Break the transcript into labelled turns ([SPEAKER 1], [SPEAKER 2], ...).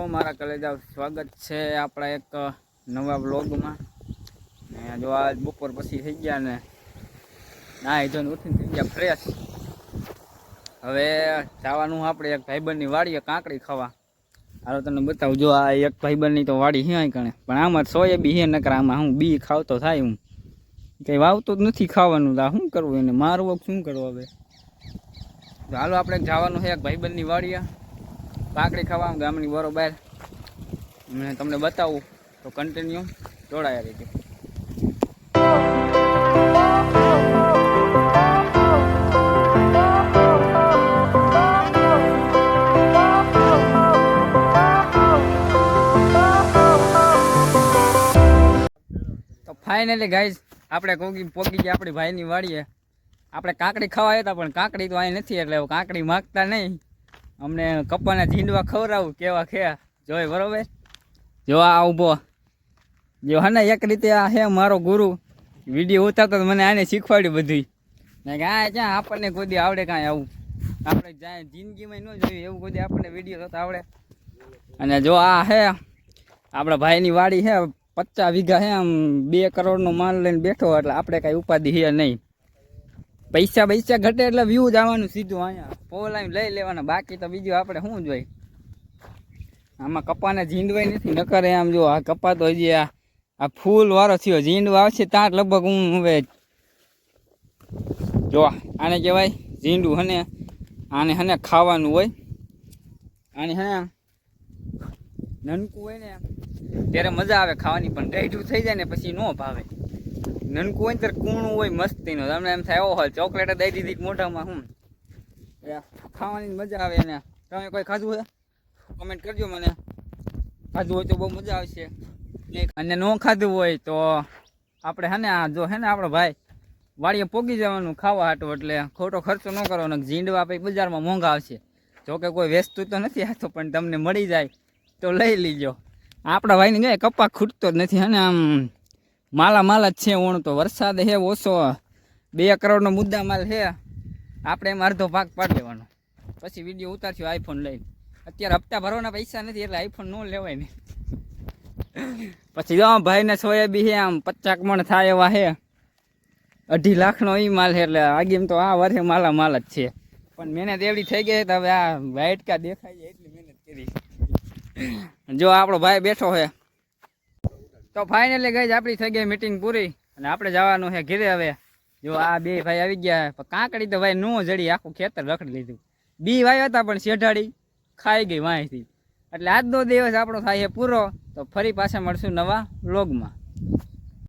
[SPEAKER 1] મારા કલેજા સ્વાગત છે આપણા એક નવા વ્લોગમાં ને જો આજ બપોર પછી થઈ ગયા ને નાહી ધોઈને ઉઠીને થઈ ગયા ફ્રેશ। હવે જવાનું આપણે એક ભાઈબંધની વાડીએ કાંકડી ખાવા। હાલો તમને બતાવું, જો આ એક ભાઈબંધની તો વાડી હે કણે, પણ આમાં સોયાબી હે નકર આમાં હું બી ખાવતો થાય, હું કંઈ વાવતું જ નથી ખાવાનું, આ શું કરવું એને મારવું શું કરવું હવે। તો હાલો આપણે જવાનું છે એક ભાઈબંધની વાડીએ કાંકડી ખાવા ગામની બરોબર, મેં તમને બતાવું તો કન્ટિન્યુ જોડાયા રહીજો। તો ફાઇનલી ગાઈઝ આપણે પોગી ગયા આપણી ભાઈની વાડીએ। આપણે કાંકડી ખાવા હતા પણ કાંકડી તો અહીં નથી, એટલે કાંકડી માગતા નહીં, અમને કપ્પાના ઝીંડવા ખવડાવું કેવા ખે જોઈ બરોબર। જો આ ઊભો જો હે ને એક રીતે આ હે મારો ગુરુ, વિડીયો ઉતારતો મને આને શીખવાડ્યું બધું ને કે આ ક્યાં આપણને કોઈ દી આવડે કાંઈ આવું, આપણે જ્યાં જિંદગીમાં ન જોયું એવું કોઈ દી આપણને વિડીયો થતા આવડે। અને જો આ હે આપણા ભાઈની વાડી હે 50 વીઘા હે, આમ 2 કરોડનો માલ લઈને બેઠો, એટલે આપણે કાંઈ ઉપાધિ હે નહીં, પૈસા ઘટે એટલે વ્યૂ જ આવવાનું સીધું, અહીંયા પોલાઈ લઈ લેવાના, બાકી તો બીજું આપણે શું જોઈએ। આમાં કપાના ઝીંડવાય નથી, નકરે આમ જો આ કપા તો હજી આ ફૂલ વાળો થયો, ઝીંડવા આવશે ત્યાં લગભગ હું હવે જો આને કહેવાય ઝીંડું, હને આને હને ખાવાનું હોય, આને હે નનકું હોય ને ત્યારે મજા આવે ખાવાની, પણ ડાયઢું થઈ જાય ને પછી ન ભાવે। નનકું હોય ને ત્યારે કૂણું હોય મસ્તીનું, તમને એમ થાય ઓહો ચોકલેટ દઈ દીધી મોઢામાં, હું ખાવાની મજા આવે એને। તમે કોઈ ખાધું છે કમેન્ટ કરજો મને, ખાધું હોય તો બહુ મજા આવશે, અને ન ખાધું હોય તો આપણે હે ને આ જો હે ને આપણો ભાઈ વાડીએ પોગી જવાનું ખાવા હાટું, એટલે ખોટો ખર્ચો ન કરવાનો, ઝીંડવા પછી બજારમાં મોંઘા આવશે, જોકે કોઈ વેચતું તો નથી આ તો, પણ તમને મળી જાય તો લઈ લીજો। આપણા ભાઈને જો કપા ખૂટતો જ નથી, હે ને આમ માલા જ છે ઓણ, તો વરસાદ હે ઓછો, 2 કરોડનો મુદ્દા માલ છે, આપણે એમ અડધો ભાગ પાડી લેવાનો, પછી વિડીયો ઉતારશું આઈફોન લઈને। અત્યારે હપ્તા ભરવાના પૈસા નથી એટલે આઈફોન ન લેવાય ને। પછી જો ભાઈને સોયાબી હે આમ 50 મણ થાય એવા હે, 2.5 લાખનો એ માલ છે, એટલે આગેમ તો આ વર્ષે માલ જ છે, પણ મહેનત એવડી થઈ ગઈ તો હવે આ વાઇટ કા દેખાય જાય એટલી મહેનત કરી। જો આપણો ભાઈ બેઠો છે, તો ફાઇનલી ગઈ આપણી થઈ ગઈ મીટિંગ પૂરી, અને આપણે જવાનું છે ઘરે। હવે જો આ 2 ભાઈ આવી ગયા, પણ કાંકડી તો ભાઈ નો જડી, આખું ખેતર રખડી લીધું, બી ભાઈ હતા પણ શેઢાડી ખાઈ ગઈ વાંયથી, એટલે આજનો દિવસ આપણો થાય છે પૂરો। તો ફરી પાછા મળશું નવા વ્લોગમાં।